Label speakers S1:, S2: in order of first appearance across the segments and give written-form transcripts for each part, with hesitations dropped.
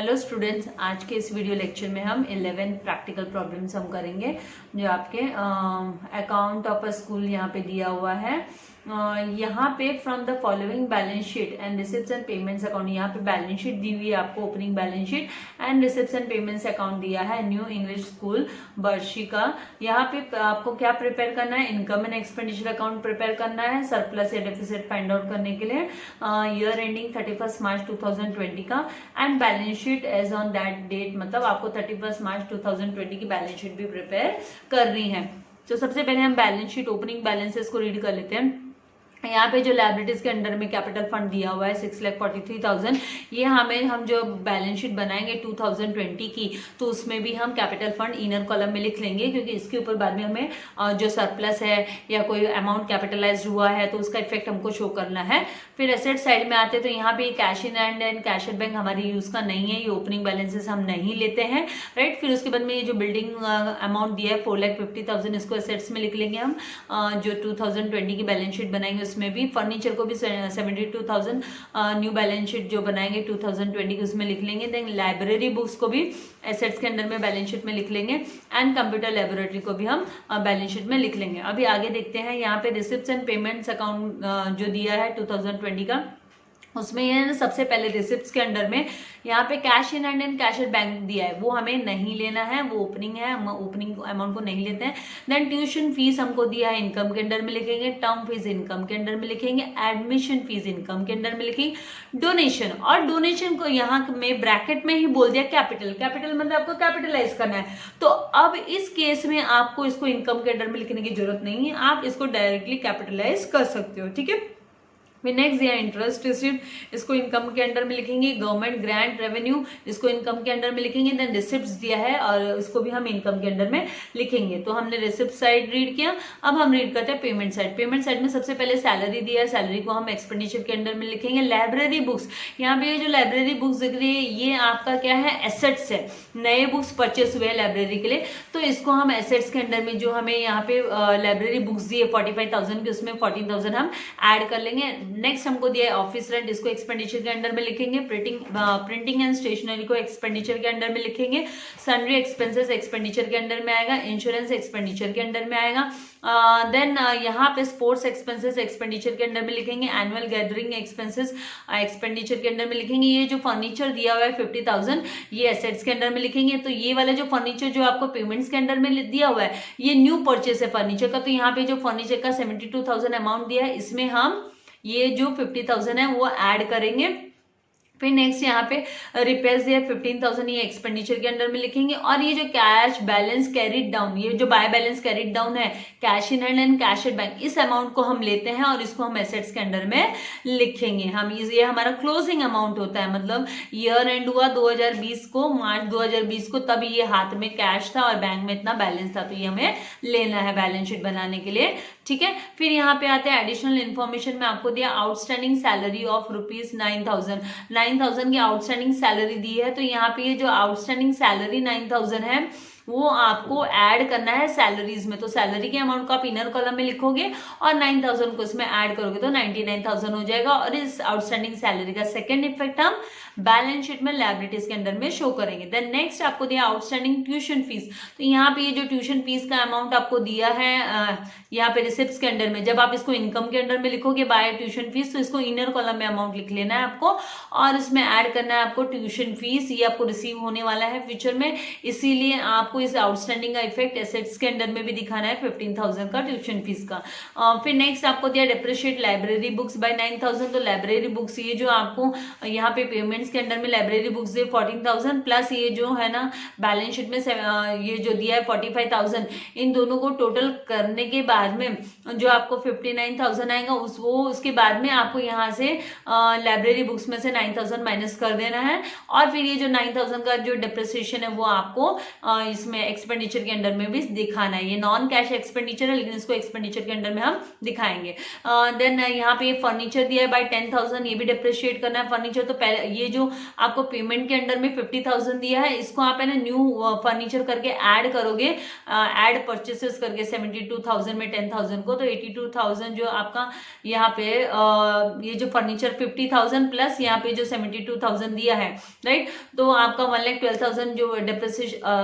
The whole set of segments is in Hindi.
S1: हेलो स्टूडेंट्स, आज के इस वीडियो लेक्चर में हम 11 प्रैक्टिकल प्रॉब्लम्स हम करेंगे जो आपके अकाउंट ऑफ अ स्कूल यहाँ पे दिया हुआ है। यहाँ पे from the following balance sheet and receipts and payments account, यहाँ पे बैलेंस शीट दी हुई है आपको, opening balance sheet and receipts and payments account दिया है न्यू इंग्लिश स्कूल बर्शी का। यहाँ पे आपको क्या प्रिपेयर करना है, income and expenditure account prepare करना है सरप्लस या डेफिसिट फाइंड आउट करने के लिए ईयर एंडिंग 31 मार्च 2020 का, end balance sheet as on that date, मतलब आपको 31 मार्च 2020 की बैलेंस शीट भी प्रिपेयर करनी है। तो सबसे पहले हम बैलेंस शीट ओपनिंग बैलेंसेस को रीड कर लेते हैं। यहाँ पे जो लायबिलिटीज के अंडर में कैपिटल फंड दिया हुआ है 6,43,000, ये हम जो बैलेंस शीट बनाएंगे 2020 की, तो उसमें भी हम कैपिटल फंड इनर कॉलम में लिख लेंगे, क्योंकि इसके ऊपर बाद में हमें जो सरप्लस है या कोई अमाउंट कैपिटलाइज हुआ है तो उसका इफेक्ट हमको शो करना है। फिर एसेट साइड में आते हैं तो यहाँ पे cash in hand and cash at bank हमारी यूज का नहीं है, ये ओपनिंग बैलेंसेस हम नहीं लेते हैं, राइट। फिर उसके बाद में ये जो बिल्डिंग अमाउंट दिया है 4,50,000, इसको एसेट्स में लिख लेंगे हम। जो 2020 की बैलेंस शीट बनाएंगे उसमें भी फर्नीचर को भी 72,000 न्यू बैलेंस शीट जो बनाएंगे 2020 की उसमें लिख लेंगे। देन लाइब्रेरी बुक्स को भी एसेट्स के अंडर में बैलेंस शीट में लिख लेंगे, एंड कंप्यूटर लेबोरेटरी को भी हम बैलेंस शीट में लिख लेंगे। अभी आगे देखते हैं, यहाँ पे रिसिप्ट्स एंड पेमेंट्स अकाउंट जो दिया है 2020 का, उसमें ये सबसे पहले रिसिप्ट्स के अंडर में यहाँ पे cash in hand and cash at bank दिया है, वो हमें नहीं लेना है, वो ओपनिंग है, हम ओपनिंग अमाउंट को नहीं लेते हैं। देन ट्यूशन फीस हमको दिया है, इनकम के अंडर में लिखेंगे, टर्म फीस इनकम के अंडर में लिखेंगे, एडमिशन फीस इनकम के अंडर में लिखेंगे, डोनेशन, और डोनेशन को यहाँ में ब्रैकेट में ही बोल दिया कैपिटल, कैपिटल मतलब आपको कैपिटलाइज करना है। तो अब इस केस में आपको इसको इनकम के अंडर में लिखने की जरूरत नहीं है, आप इसको डायरेक्टली कैपिटलाइज कर सकते हो, ठीक है। फिर नेक्स्ट दिया इंटरेस्ट रिसिप्ट, इसको इनकम के अंडर में लिखेंगे, गवर्नमेंट ग्रांट रेवेन्यू इसको इनकम के अंडर में लिखेंगे। देन रिसिप्ट्स दिया है और इसको भी हम इनकम के अंडर में लिखेंगे। तो हमने रिसिप्ट साइड रीड किया, अब हम रीड करते हैं पेमेंट साइड। पेमेंट साइड में सबसे पहले सैलरी दिया है, सैलरी को हम एक्सपेंडिचर के अंडर में लिखेंगे। लाइब्रेरी बुक्स, यहाँ पे जो लाइब्रेरी बुक्स दिख रही है ये आपका क्या है, एसेट्स है, नए बुक्स परचेस हुए हैं लाइब्रेरी के लिए, तो इसको हम एसेट्स के अंडर में जो हमें यहाँ पे लाइब्रेरी बुक्स दी है 45,000 की, उसमें 14,000 हम ऐड कर लेंगे। नेक्स्ट हमको दिया है ऑफिस रेंट, इसको एक्सपेंडिचर के अंडर में लिखेंगे। प्रिंटिंग एंड स्टेशनरी को एक्सपेंडिचर के अंडर में लिखेंगे। सन्ड्री एक्सपेंसेस एक्सपेंडिचर के अंडर में आएगा। इंश्योरेंस एक्सपेंडिचर के अंडर में आएगा। देन यहाँ पे स्पोर्ट्स एक्सपेंसेस एक्सपेंडिचर के अंडर में लिखेंगे। एनुअल गैदरिंग एक्सपेंसेस एक्सपेंडिचर के अंडर में लिखेंगे। ये जो फर्नीचर दिया हुआ है 50,000, ये एसेट्स के अंडर में लिखेंगे। तो ये वाला जो फर्नीचर जो आपको पेमेंट्स के अंडर में दिया हुआ है, ये न्यू परचेस है फर्नीचर का, तो यहाँ पे जो फर्नीचर का 72,000 अमाउंट दिया है, इसमें हम ये जो 50,000 है वो ऐड करेंगे। फिर नेक्स्ट यहाँ पे रिपेयर्स दिया 15,000, ये एक्सपेंडिचर के अंडर में लिखेंगे। और ये जो कैश बैलेंस कैरिड डाउन, ये जो बाय बैलेंस कैरिड डाउन है, cash in hand and cash at bank, इस अमाउंट को हम लेते हैं और इसको हम एसेट्स के अंडर में लिखेंगे। हम ये हमारा क्लोजिंग अमाउंट होता है, मतलब ईयर एंड हुआ 2020 को, मार्च 2020 को, तब ये हाथ में कैश था और बैंक में इतना बैलेंस था, तो ये हमें लेना है बैलेंस शीट बनाने के लिए, ठीक है। फिर यहाँ पे आते हैं एडिशनल इन्फॉर्मेशन में, आपको दिया आउटस्टैंडिंग सैलरी ऑफ ₹9,000 की आउटस्टैंडिंग सैलरी दी है। तो यहाँ पे ये जो आउटस्टैंडिंग सैलरी 9,000 है वो आपको ऐड करना है सैलरीज में। तो सैलरी के अमाउंट को आप इनर कॉलम में लिखोगे और 9,000 को इसमें ऐड करोगे तो 99,000 हो जाएगा। और इस आउटस्टैंडिंग सैलरी का सेकंड इफेक्ट हम बैलेंस शीट में लायबिलिटीज के अंदर में शो करेंगे। देन नेक्स्ट आपको दिया आउटस्टैंडिंग ट्यूशन फीस। तो यहाँ पे ये जो ट्यूशन फीस का अमाउंट आपको दिया है यहाँ पे रिसिप्ट्स के अंडर में, जब आप इसको इनकम के अंडर में लिखोगे बाय ट्यूशन फीस, तो इसको इनर कॉलम में अमाउंट लिख लेना है आपको और इसमें ऐड करना है आपको ट्यूशन फीस। ये आपको रिसीव होने वाला है फ्यूचर में, इसीलिए आपको इस आउटस्टैंडिंग का इफेक्ट एसेट्स के अंडर में भी दिखाना है 15,000 का ट्यूशन फीस का। फिर नेक्स्ट आपको दिया डेप्रिशिएट लाइब्रेरी बुक्स बाय 9,000। तो लाइब्रेरी बुक्स ये जो आपको यहाँ पे पेमेंट्स के अंडर में लाइब्रेरी बुक्स दे 14,000 प्लस ये जो है ना बैलेंस शीट में ये जो दिया है 45,000, इन दोनों को टोटल करने के बाद में जो आपको 59,000 आएगा, उसके बाद में आपको यहाँ से लाइब्रेरी बुक्स में से 9,000 माइनस कर देना है। और फिर ये जो 9,000 का जो डिप्रिसिएशन है वो आपको इसमें एक्सपेंडिचर के अंडर में भी दिखाना है। ये नॉन कैश एक्सपेंडिचर है, लेकिन इसको एक्सपेंडिचर के अंडर में हम दिखाएंगे। देन यहाँ पे फर्नीचर दिया है बाय 10,000, ये भी डिप्रिशिएट करना है फर्नीचर। तो पहले ये जो आपको पेमेंट के अंडर में 50,000 दिया है, इसको आप है ना न्यू फर्नीचर करके ऐड करोगे, ऐड परचेसेस करके 72,000 में 10,000 को, तो 82,000 जो आपका यहाँ पे ये जो फर्नीचर 50,000 प्लस यहाँ पे जो 72,000 दिया है, राइट, तो आपका 1,12,000 जो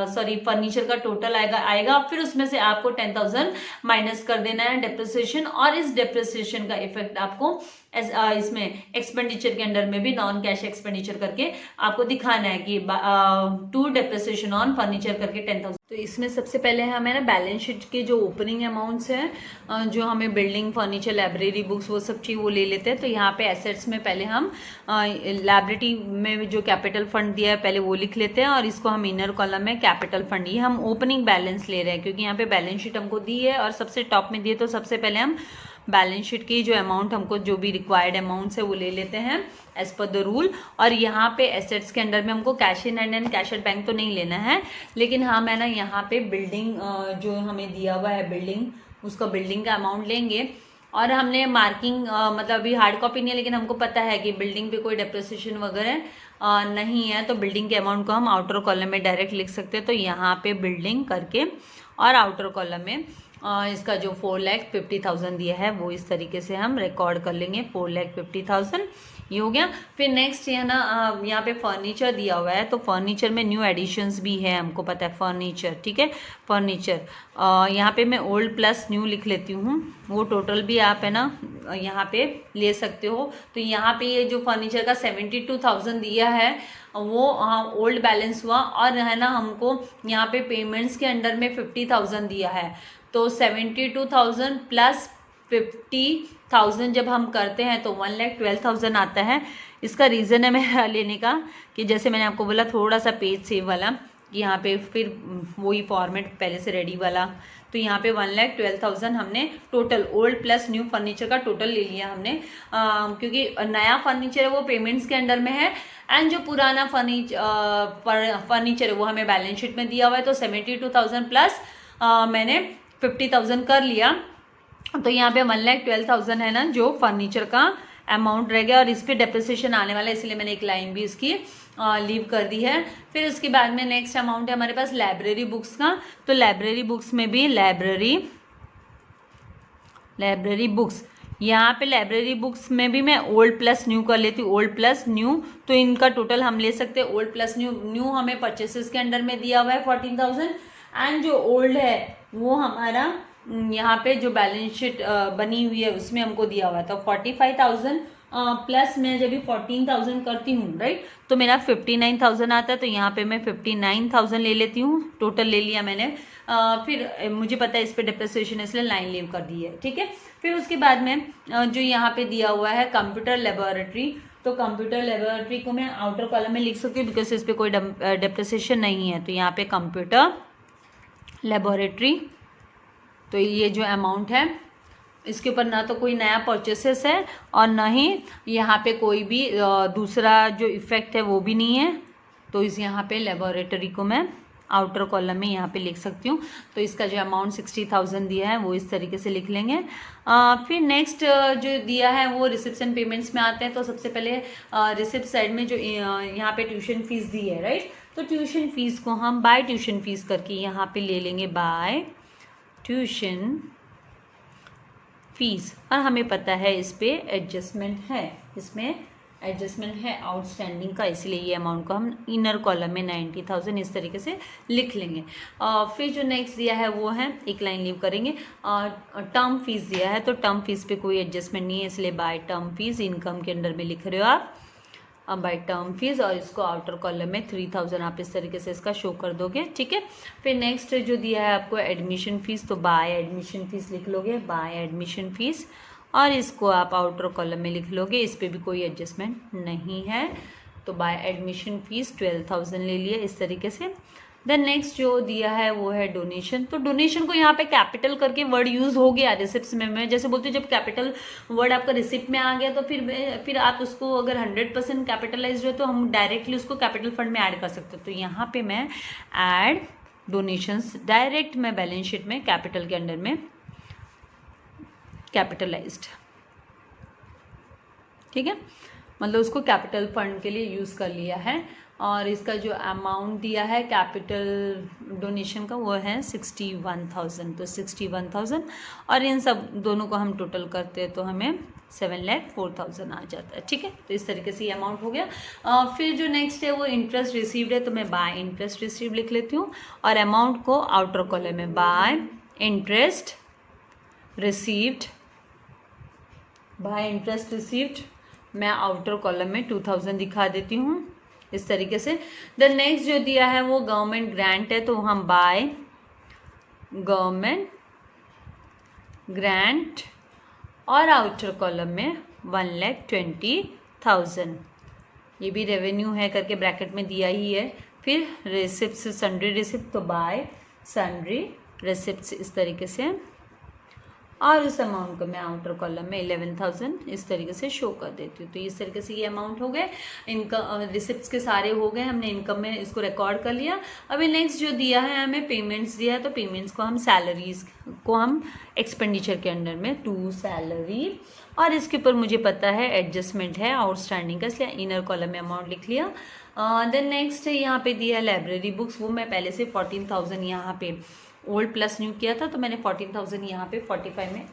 S1: सॉरी फर्नीचर का टोटल आएगा। फिर उसमें से आपको 10,000 माइनस कर देना है डेप्रिसिएशन, और इस डेप्रिसिएशन का इफेक्ट आपको इसमें एक्सपेंडिचर के अंडर में भी नॉन कैश एक्सपेंडिचर करके आपको दिखाना है कि टू डेप्रिसिएशन ऑन फर्नीचर करके 10,000। तो इसमें सबसे पहले हमें ना बैलेंस शीट के जो ओपनिंग अमाउंट्स हैं, जो हमें बिल्डिंग, फर्नीचर, लाइब्रेरी, बुक्स, वो सब चीज़ वो ले लेते हैं। तो यहाँ पे एसेट्स में पहले हम लाइब्रेरी में जो कैपिटल फंड दिया है पहले वो लिख लेते हैं, और इसको हम इनर कॉलम में कैपिटल फंड, ये हम ओपनिंग बैलेंस ले रहे हैं क्योंकि यहाँ पे बैलेंस शीट हमको दी है और सबसे टॉप में दी है। तो सबसे पहले हम बैलेंस शीट की जो अमाउंट हमको जो भी रिक्वायर्ड अमाउंट्स है वो ले लेते हैं एज पर द रूल। और यहाँ पे एसेट्स के अंडर में हमको cash in hand and cash at bank तो नहीं लेना है, लेकिन हम है ना यहाँ पे बिल्डिंग जो हमें दिया हुआ है बिल्डिंग, उसका बिल्डिंग का अमाउंट लेंगे। और हमने मार्किंग मतलब अभी हार्ड कॉपी नहीं है, लेकिन हमको पता है कि बिल्डिंग पे कोई डेप्रिसिएशन वगैरह नहीं है, तो बिल्डिंग के अमाउंट को हम आउटर कॉलम में डायरेक्ट लिख सकते हैं। तो यहाँ पे बिल्डिंग करके और आउटर कॉलम में इसका जो 4,50,000 दिया है वो इस तरीके से हम रिकॉर्ड कर लेंगे, 4,50,000 ये हो गया। फिर नेक्स्ट ये ना यहाँ पे फर्नीचर दिया हुआ है, तो फर्नीचर में न्यू एडिशंस भी है, हमको पता है फर्नीचर, ठीक है। फर्नीचर यहाँ पे मैं ओल्ड प्लस न्यू लिख लेती हूँ, वो टोटल भी आप है ना यहाँ पे ले सकते हो। तो यहाँ पे ये जो फर्नीचर का 72,000 दिया है वो ओल्ड बैलेंस हुआ, और है ना हमको यहाँ पे पेमेंट्स के अंडर में 50,000 दिया है। तो 72,000 प्लस 50,000 जब हम करते हैं तो 1,12,000 आता है। इसका रीज़न है मेरा लेने का कि जैसे मैंने आपको बोला थोड़ा सा पेज सेव वाला, कि यहाँ पे फिर वही फॉर्मेट पहले से रेडी वाला, तो यहाँ पे 1,12,000 हमने total old plus new furniture का टोटल ले लिया हमने, क्योंकि नया फर्नीचर है वो पेमेंट्स के अंडर में है, एंड जो पुराना फर्नीचर है वो हमें बैलेंस शीट में दिया हुआ है। तो 72,000 प्लस मैंने 50,000 कर लिया, तो यहाँ पे 1,12,000 है ना जो फर्नीचर का अमाउंट रह गया, और इस पे डेप्रिसिएशन आने वाला है, इसलिए मैंने एक लाइन भी इसकी लीव कर दी है। फिर उसके बाद में नेक्स्ट अमाउंट है हमारे पास लाइब्रेरी बुक्स का। तो लाइब्रेरी बुक्स में भी लाइब्रेरी बुक्स, यहाँ पे लाइब्रेरी बुक्स में भी मैं ओल्ड प्लस न्यू कर लेती हूँ, ओल्ड प्लस न्यू, तो इनका टोटल हम ले सकते हैं ओल्ड प्लस न्यू हमें परचेसेस के अंडर में दिया हुआ है 14,000, एंड जो ओल्ड है वो हमारा यहाँ पे जो बैलेंस शीट बनी हुई है उसमें हमको दिया हुआ है। तो 45,000 प्लस मैं जब भी 14,000 करती हूँ, राइट, तो मेरा 59,000 आता है। तो यहाँ पे मैं 59,000 ले लेती हूँ, टोटल ले लिया मैंने। फिर मुझे पता है इस पे डेप्रिसिएशन इसलिए लाइन लीव कर दी है, ठीक है। फिर उसके बाद में जो यहाँ पे दिया हुआ है कंप्यूटर लेबोरेटरी, तो कंप्यूटर लेबोरेटरी को मैं आउटर कॉलम में लिख सकती हूँ बिकॉज इस पर कोई डेप्रिसिएशन नहीं है। तो यहाँ पे कंप्यूटर लेबोरेटरी, तो ये जो अमाउंट है इसके ऊपर ना तो कोई नया परचेसेस है और ना ही यहाँ पे कोई भी दूसरा जो इफेक्ट है वो भी नहीं है। तो इस यहाँ पे लेबोरेटरी को मैं आउटर कॉलम में यहाँ पे लिख सकती हूँ। तो इसका जो अमाउंट 60,000 दिया है वो इस तरीके से लिख लेंगे। फिर नेक्स्ट जो दिया है वो रिसिप्शन पेमेंट्स में आते हैं। तो सबसे पहले रिसिप्ट साइड में जो यहाँ पे ट्यूशन फीस दी है, राइट, तो ट्यूशन फीस को हम बाय ट्यूशन फीस करके यहाँ पे ले लेंगे बाय ट्यूशन फीस। और हमें पता है इस पे एडजस्टमेंट है, इसमें एडजस्टमेंट है आउटस्टैंडिंग का, इसलिए ये अमाउंट को हम इनर कॉलम में 90,000 इस तरीके से लिख लेंगे। फिर जो नेक्स्ट दिया है वो है, एक लाइन लीव करेंगे, टर्म फीस दिया है। तो टर्म फीस पे कोई एडजस्टमेंट नहीं है, इसलिए बाय टर्म फीस इनकम के अंडर में लिख रहे हो आप बाय टर्म फीस, और इसको आउटर कॉलम में 3,000 आप इस तरीके से इसका शो कर दोगे, ठीक है। फिर नेक्स्ट जो दिया है आपको एडमिशन फीस, तो बाय एडमिशन फीस लिख लोगे, बाय एडमिशन फीस, और इसको आप आउटर कॉलम में लिख लोगे, इस पर भी कोई एडजस्टमेंट नहीं है। तो बाय एडमिशन फीस 12,000 ले लिए इस तरीके से। देन नेक्स्ट जो दिया है वो है डोनेशन। तो डोनेशन को यहाँ पे कैपिटल करके वर्ड यूज हो गया रिसिप्ट में। मैं जैसे बोलती हूँ जब कैपिटल वर्ड आपका रिसिप्ट में आ गया तो फिर आप उसको अगर 100% कैपिटलाइज हो तो हम डायरेक्टली उसको कैपिटल फंड में ऐड कर सकते हो। तो यहाँ पे मैं ऐड डोनेशंस डायरेक्ट मैं बैलेंस शीट में कैपिटल के अंडर में कैपिटलाइज्ड, ठीक है। मतलब उसको कैपिटल फंड के लिए यूज़ कर लिया है। और इसका जो अमाउंट दिया है कैपिटल डोनेशन का वो है 61,000, तो 61,000 और इन सब दोनों को हम टोटल करते हैं तो हमें 7,04,000 आ जाता है। ठीक है, तो इस तरीके से ये अमाउंट हो गया। फिर जो नेक्स्ट है वो इंटरेस्ट रिसीव्ड है, तो मैं बाय इंटरेस्ट रिसीव्ड लिख लेती हूँ और अमाउंट को आउटर कॉलम में bye interest received, bye interest received मैं आउटर कॉलम में 2,000 दिखा देती हूँ इस तरीके से। द नेक्स्ट जो दिया है वो गवर्नमेंट ग्रांट है, तो हम बाय गवर्नमेंट ग्रांट और आउटर कॉलम में 1,20,000, ये भी रेवेन्यू है करके ब्रैकेट में दिया ही है। फिर रिसिप्ट सन्ड्री रिसिप्ट, तो बाय सन्ड्री रिसिप्ट इस तरीके से, और उस अमाउंट को मैं आउटर कॉलम में 11,000 इस तरीके से शो कर देती हूँ। तो इस तरीके से ये अमाउंट हो गए, इनकम रिसिप्ट्स के सारे हो गए, हमने इनकम में इसको रिकॉर्ड कर लिया। अभी नेक्स्ट जो दिया है हमें पेमेंट्स दिया है, तो पेमेंट्स को हम सैलरीज को हम एक्सपेंडिचर के अंडर में टू सैलरी, और इसके ऊपर मुझे पता है एडजस्टमेंट है आउटस्टैंडिंग का, इसलिए इनर कॉलम में अमाउंट लिख लिया। देन नेक्स्ट यहाँ पे दिया लाइब्रेरी बुक्स, वो मैं पहले से 14,000 यहाँ पे ओल्ड प्लस न्यू किया था, तो मैंने 14,000 यहाँ पे 45 में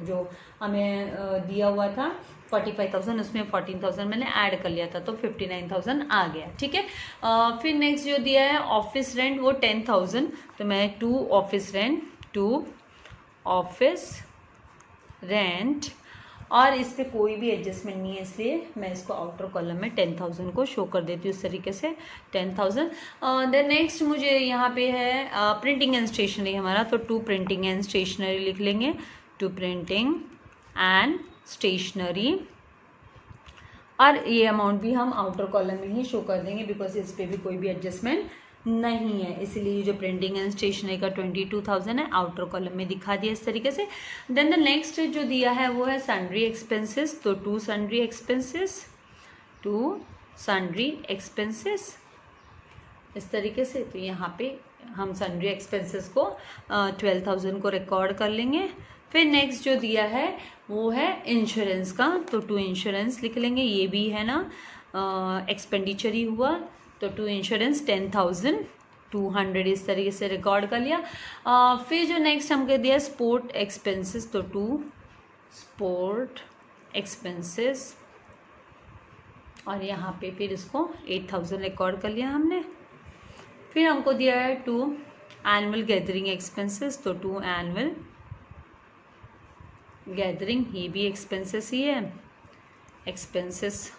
S1: जो हमें दिया हुआ था 45,000, उसमें 14,000 मैंने ऐड कर लिया था, तो 59,000 आ गया। ठीक है, फिर नेक्स्ट जो दिया है ऑफिस रेंट वो 10,000, तो मैं टू ऑफिस रेंट और इस पर कोई भी एडजस्टमेंट नहीं है, इसलिए मैं इसको आउटर कॉलम में 10,000 को शो कर देती हूँ इस तरीके से 10,000। देन नेक्स्ट मुझे यहाँ पे है प्रिंटिंग एंड स्टेशनरी हमारा, तो टू प्रिंटिंग एंड स्टेशनरी लिख लेंगे, टू प्रिंटिंग एंड स्टेशनरी, और ये अमाउंट भी हम आउटर कॉलम में ही शो कर देंगे बिकॉज इस पर भी कोई भी एडजस्टमेंट नहीं है, इसलिए जो प्रिंटिंग एंड स्टेशनरी का 22,000 है आउटर कॉलम में दिखा दिया इस तरीके से। देन द नेक्स्ट जो दिया है वो है सन्ड्री एक्सपेंसेस, तो टू सन्ड्री एक्सपेंसेस इस तरीके से, तो यहाँ पे हम सन्ड्री एक्सपेंसेस को 12,000 को रिकॉर्ड कर लेंगे। फिर नेक्स्ट जो दिया है वो है इंश्योरेंस का, तो टू इंश्योरेंस लिख लेंगे, ये भी है ना एक्सपेंडिचर ही हुआ, तो टू इंश्योरेंस 10,200 इस तरीके से रिकॉर्ड कर लिया। फिर जो नेक्स्ट हमको दिया स्पोर्ट एक्सपेंसेस, तो टू स्पोर्ट एक्सपेंसेस, और यहाँ पे फिर इसको 8,000 रिकॉर्ड कर लिया हमने। फिर हमको दिया है टू एनुअल गैदरिंग एक्सपेंसेस, तो टू एनुअल गैदरिंग, ये भी एक्सपेंसेस ही है, एक्सपेंसेस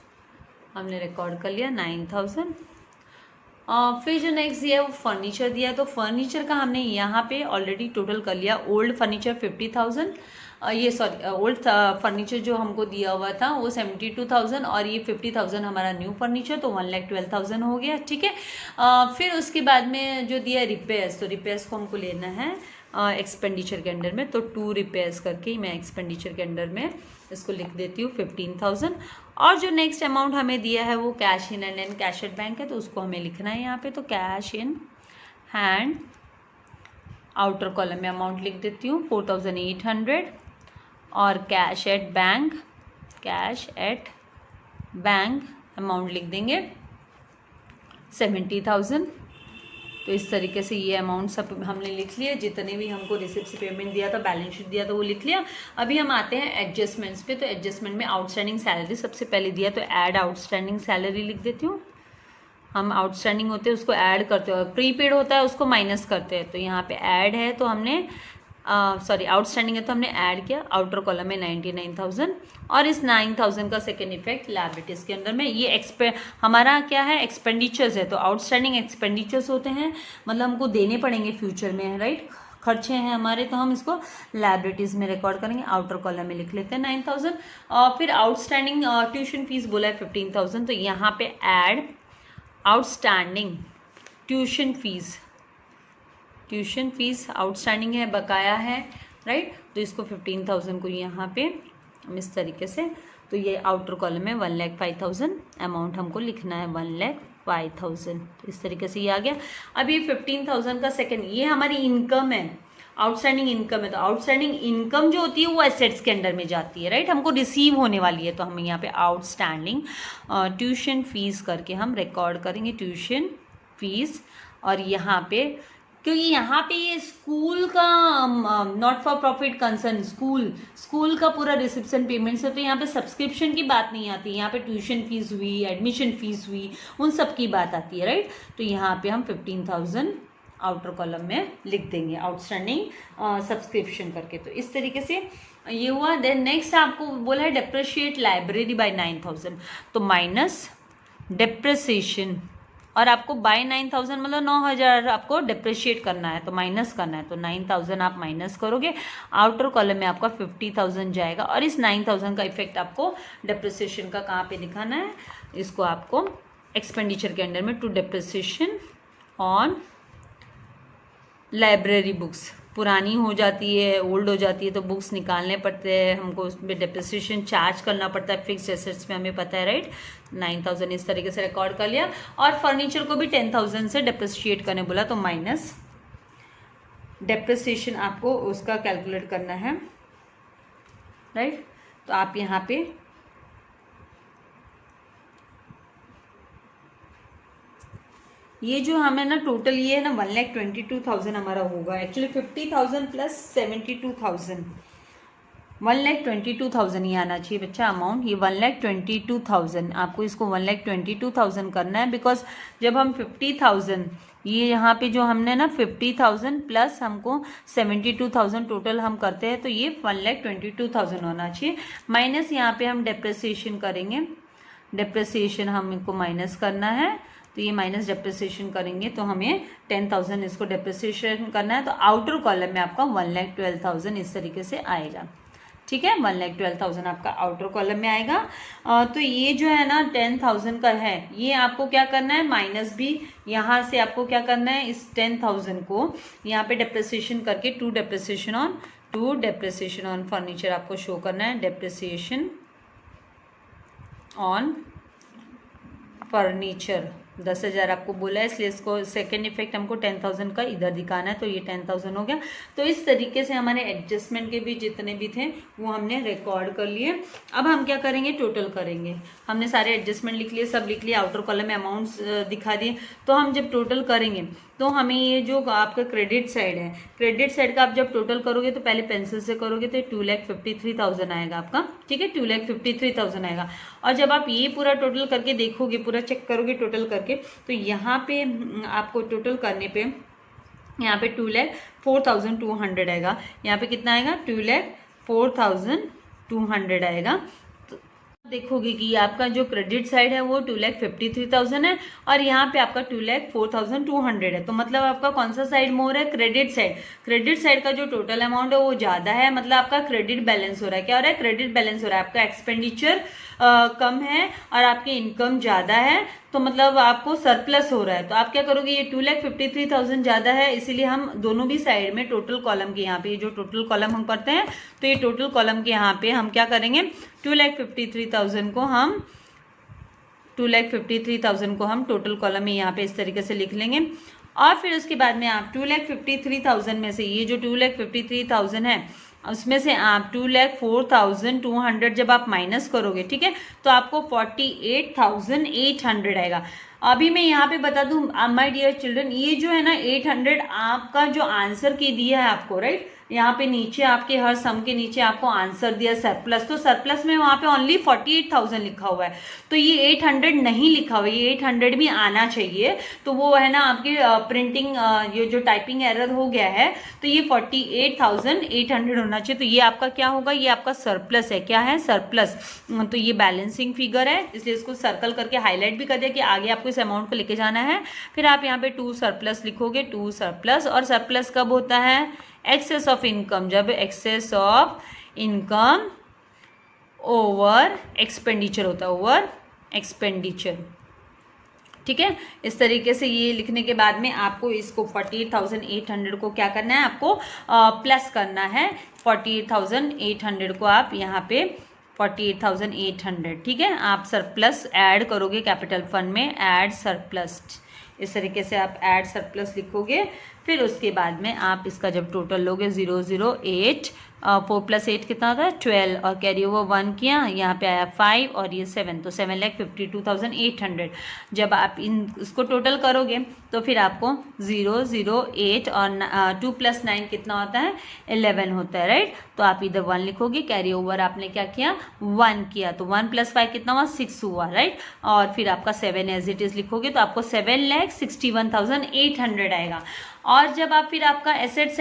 S1: हमने रिकॉर्ड कर लिया 9,000। फिर जो नेक्स्ट दिया है वो फर्नीचर दिया है, तो फर्नीचर का हमने यहाँ पे ऑलरेडी टोटल कर लिया। ओल्ड फर्नीचर 50,000, ओल्ड फर्नीचर जो हमको दिया हुआ था वो 72,000 और ये 50,000 हमारा न्यू फर्नीचर, तो 1,12,000 हो गया। ठीक है, फिर उसके बाद में जो दिया है रिपेयर्स, तो रिपेयर्स को हमको लेना है एक्सपेंडिचर के अंडर में, तो टू रिपेयर्स करके मैं एक्सपेंडिचर के अंडर में इसको लिख देती हूँ 15,000। और जो नेक्स्ट अमाउंट हमें दिया है वो cash in and cash at bank है, तो उसको हमें लिखना है यहाँ पे, तो cash in hand outer column में अमाउंट लिख देती हूँ 4,800, और कैश एट बैंक अमाउंट लिख देंगे 70,000। तो इस तरीके से ये अमाउंट सब हमने लिख लिया, जितने भी हमको रिसिप्ट से पेमेंट दिया था, बैलेंस शीट दिया था वो लिख लिया। अभी हम आते हैं एडजस्टमेंट्स पे, तो एडजस्टमेंट में आउटस्टैंडिंग सैलरी सबसे पहले दिया, तो ऐड आउटस्टैंडिंग सैलरी लिख देती हूँ। हम आउटस्टैंडिंग होते हैं उसको ऐड करते हैं, प्रीपेड होता है उसको माइनस करते हैं, तो यहाँ पे ऐड है तो हमने आउटस्टैंडिंग है तो हमने ऐड किया, आउटर कॉलम में 99,000, और इस 9,000 का सेकेंड इफेक्ट लायबिलिटीज के अंदर में, ये हमारा क्या है एक्सपेंडिचर्स है, तो आउटस्टैंडिंग एक्सपेंडिचर्स होते हैं, मतलब हमको देने पड़ेंगे फ्यूचर में, राइट, खर्चे हैं हमारे, तो हम इसको लायबिलिटीज में रिकॉर्ड करेंगे, आउटर कॉलम में लिख लेते हैं 9,000। और फिर आउटस्टैंडिंग ट्यूशन फीस बोला है 15,000, तो यहाँ पे add outstanding tuition fees outstanding है, बकाया है, राइट, तो इसको 15,000 को यहाँ पे इस तरीके से, तो ये आउटर कॉलम में 1,05,000 अमाउंट हमको लिखना है, 1,05,000, तो इस तरीके से ये आ गया। अब ये 15,000 का सेकंड, ये हमारी इनकम है, आउटस्टैंडिंग इनकम है तो आउटस्टैंडिंग इनकम जो होती है वो एसेट्स के अंडर में जाती है, राइट। हमको रिसीव होने वाली है, तो हम यहाँ पे आउटस्टैंडिंग ट्यूशन फीस करके हम रिकॉर्ड करेंगे ट्यूशन फीस। और यहाँ पे क्योंकि यहाँ पे ये स्कूल का not for profit concern school का पूरा रिसिप्शन पेमेंट से, तो यहाँ पे सब्सक्रिप्शन की बात नहीं आती, यहाँ पे ट्यूशन फीस हुई, एडमिशन फीस हुई, उन सब की बात आती है, राइट। तो यहाँ पे हम 15,000 आउटर कॉलम में लिख देंगे आउटस्टैंडिंग सब्सक्रिप्शन करके। तो इस तरीके से ये हुआ। देन नेक्स्ट आपको बोला है डेप्रिशिएट लाइब्रेरी बाय 9,000, तो माइनस डेप्रिसिएशन, और आपको बाय 9,000 मतलब 9,000 आपको डेप्रिशिएट करना है, तो माइनस करना है, तो 9,000 आप माइनस करोगे, आउटर कॉलम में आपका 50,000 जाएगा। और इस 9,000 का इफेक्ट आपको डेप्रिसिएशन का कहाँ पे दिखाना है, इसको आपको एक्सपेंडिचर के अंडर में to depreciation on library books. पुरानी हो जाती है, ओल्ड हो जाती है, तो बुक्स निकालने पड़ते हैं हमको, उसमें डेप्रिसिएशन चार्ज करना पड़ता है, फिक्स्ड एसेट्स में हमें पता है, राइट। 9,000 इस तरीके से रिकॉर्ड कर लिया। और फर्नीचर को भी 10,000 से डेप्रिशिएट करने बोला, तो माइनस डेप्रिसिएशन आपको उसका कैलकुलेट करना है, राइट। तो आप यहाँ पे ये जो हमें ना टोटल ये है ना 1,22,000 हमारा होगा। एक्चुअली 50,000 प्लस 72,000, 1,22,000 ही आना चाहिए बच्चा अमाउंट। ये 1,22,000 आपको इसको 1,22,000 करना है, बिकॉज जब हम 50,000 ये यहाँ पे जो हमने ना 50,000 प्लस हमको 72,000 टोटल हम करते हैं, तो ये 1,22,000 होना चाहिए। माइनस यहाँ पे हम डेप्रिसिएशन करेंगे, डेप्रिसिएशन हमको माइनस करना है, तो ये माइनस डेप्रिसिएशन करेंगे तो हमें 10,000 इसको डेप्रिसिएशन करना है, तो आउटर कॉलम में आपका 1,12,000 इस तरीके से आएगा, ठीक है। 1,12,000 आपका आउटर कॉलम में आएगा। तो ये जो है ना 10,000 का है, ये आपको क्या करना है, माइनस भी यहाँ से आपको क्या करना है, इस 10,000 को यहाँ पे डेप्रिसिएशन करके टू डेप्रिसिएशन ऑन फर्नीचर आपको शो करना है, डेप्रिसिएशन ऑन फर्नीचर 10,000 आपको बोला है, इसलिए इसको सेकेंड इफेक्ट हमको 10,000 का इधर दिखाना है, तो ये 10,000 हो गया। तो इस तरीके से हमारे एडजस्टमेंट के भी जितने भी थे वो हमने रिकॉर्ड कर लिए। अब हम क्या करेंगे, टोटल करेंगे। हमने सारे एडजस्टमेंट लिख लिए, सब लिख लिए, आउटर कॉलम में अमाउंट्स दिखा दिए। तो हम जब टोटल करेंगे तो हमें ये जो आपका क्रेडिट साइड है, क्रेडिट साइड का आप जब टोटल करोगे तो पहले पेंसिल से करोगे तो 2,53,000 आएगा आपका, ठीक है, 2,53,000 आएगा। और जब आप ये पूरा टोटल करके देखोगे, पूरा चेक करोगे टोटल करके, तो यहाँ पे आपको टोटल करने पे यहाँ पे 2,04,200 आएगा। यहाँ पे कितना आएगा, 2,04,200 आएगा। देखोगे कि आपका जो क्रेडिट साइड है वो 2,53,000 है और यहाँ पे आपका 2,04,200 है। तो मतलब आपका कौन सा साइड मोर है, क्रेडिट साइड। क्रेडिट साइड का जो टोटल अमाउंट है वो ज्यादा है, मतलब आपका क्रेडिट बैलेंस हो रहा है। क्या हो रहा है, क्रेडिट बैलेंस हो रहा है। आपका एक्सपेंडिचर कम है और आपकी इनकम ज्यादा है, तो मतलब आपको सरप्लस हो रहा है। तो आप क्या करोगे, ये 2,53,000 ज्यादा है, इसीलिए हम दोनों भी साइड में टोटल कॉलम के यहाँ पे जो टोटल कॉलम हम करते हैं, तो ये टोटल कॉलम के यहाँ पे हम क्या करेंगे, 2,53,000 को हम 2,53,000 को हम टोटल कॉलम में यहाँ पे इस तरीके से लिख लेंगे। और फिर उसके बाद में आप 2,53,000 में से ये जो 2,53,000 है उसमें से आप 2,04,200 जब आप माइनस करोगे, ठीक है, तो आपको 48,800 आएगा। अभी मैं यहाँ पे बता दूं माय डियर चिल्ड्रन, ये जो है ना 800 आपका जो आंसर की दिया है आपको, राइट, यहाँ पे नीचे आपके हर सम के नीचे आपको आंसर दिया सरप्लस, तो सरप्लस में वहां पे ओनली 48,000 लिखा हुआ है, तो ये 800 नहीं लिखा हुआ है, ये 800 भी आना चाहिए। तो वो है ना आपके प्रिंटिंग ये जो टाइपिंग एरर हो गया है, तो ये 48,800 होना चाहिए। तो ये आपका क्या होगा, ये आपका सरप्लस है। क्या है, सरप्लस। तो ये बैलेंसिंग फिगर है, इसलिए इसको सर्कल करके हाईलाइट भी कर दिया कि आगे आपको इस अमाउंट को लेके जाना है। फिर आप यहाँ पे 2 सरप्लस लिखोगे, 2 सरप्लस। और सरप्लस कब होता है, एक्सेस ऑफ इनकम, जब excess of income over expenditure होता है, ओवर एक्सपेंडिचर, ठीक है। इस तरीके से ये लिखने के बाद में आपको इसको 48,800 को क्या करना है, आपको प्लस करना है। 48,800 को आप यहाँ पे 48,800, ठीक है, आप सरप्लस ऐड करोगे कैपिटल फंड में, ऐड सरप्लस, इस तरीके से आप ऐड सरप्लस लिखोगे। फिर उसके बाद में आप इसका जब टोटल लोगे 008, 4 + 8 कितना होता है 12, और कैरी ओवर 1 किया, यहाँ पे आया 5 और ये 7, तो 7,52,800। जब आप इसको टोटल करोगे तो फिर आपको 008 और 2 + 9 कितना होता है 11 होता है, राइट। तो आप इधर 1 लिखोगे, कैरी ओवर आपने क्या किया 1 किया, तो 1 + 5 कितना हुआ 6 हुआ, राइट। और फिर आपका 7 एज इट इज लिखोगे तो आपको 7,61,800 आएगा। और जब आप फिर आपका एसेट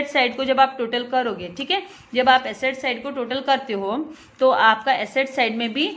S1: साइड को जब आप टोटल करोगे, ठीक है, जब आप एसेट साइड को टोटल करते हो तो आपका एसेट साइड में भी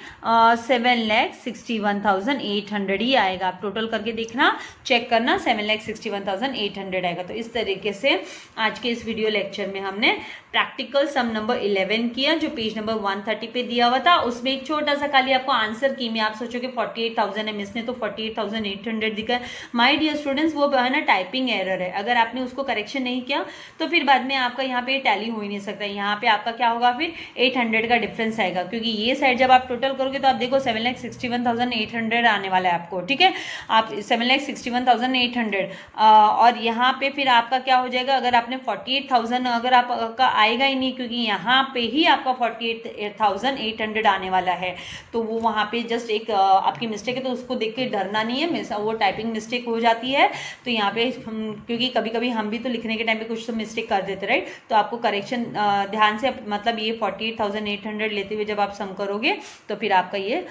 S1: 7,61,800 ही आएगा। आप टोटल करके देखना, चेक करना, 7,61,800 आएगा। तो इस तरीके से आज के इस वीडियो लेक्चर में हमने प्रैक्टिकल सम नंबर 11 किया, जो पेज नंबर 130 पे दिया हुआ था। उसमें एक छोटा सा खाली आपको आंसर की में आप सोचोगे 48,000 है, मिस ने तो 48,800 दिखा है। माय डियर स्टूडेंट्स, वो है ना टाइपिंग एरर है, अगर आपने उसको करेक्शन नहीं किया तो फिर बाद में आपका यहाँ पे टैली हो ही नहीं सकता। यहाँ पे आपका क्या होगा फिर 800 का डिफरेंस आएगा, क्योंकि ये साइड जब आप टोटल करोगे तो आप देखो 7,61,800 आने वाला है आपको, ठीक है, आप 7,61,800। और यहाँ पे फिर आपका क्या हो जाएगा, अगर आपने 48,000 अगर आपका आएगा ही नहीं, क्योंकि यहाँ पे ही आपका 48,800 आने वाला है, तो वो वहाँ पे जस्ट एक आपकी मिस्टेक है, तो उसको देख के डरना नहीं है, वो टाइपिंग मिस्टेक हो जाती है। तो यहाँ पे क्योंकि कभी कभी हम भी तो लिखने के टाइम पे कुछ तो मिस्टेक कर देते, राइट। तो आपको करेक्शन ध्यान से, मतलब ये 48,800 लेते हुए जब आप सम करोगे तो फिर आपका ये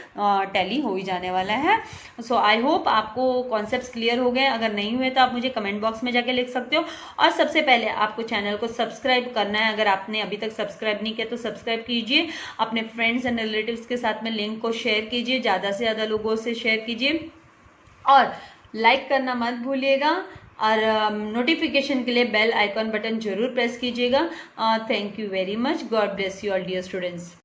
S1: टैली हो ही जाने वाला है। सो आई होप आपको कॉन्सेप्ट्स क्लियर हो गए। अगर नहीं हुए तो आप मुझे कमेंट बॉक्स में जाके लिख सकते हो। और सबसे पहले आपको चैनल को सब्सक्राइब करना है, अगर आपने अभी तक सब्सक्राइब नहीं किया तो सब्सक्राइब कीजिए। अपने फ्रेंड्स एंड रिलेटिव्स के साथ में लिंक को शेयर कीजिए, ज़्यादा से ज़्यादा लोगों से शेयर कीजिए, और लाइक करना मत भूलिएगा, और नोटिफिकेशन के लिए बेल आइकॉन बटन जरूर प्रेस कीजिएगा। Thank you very much. God bless you all dear students.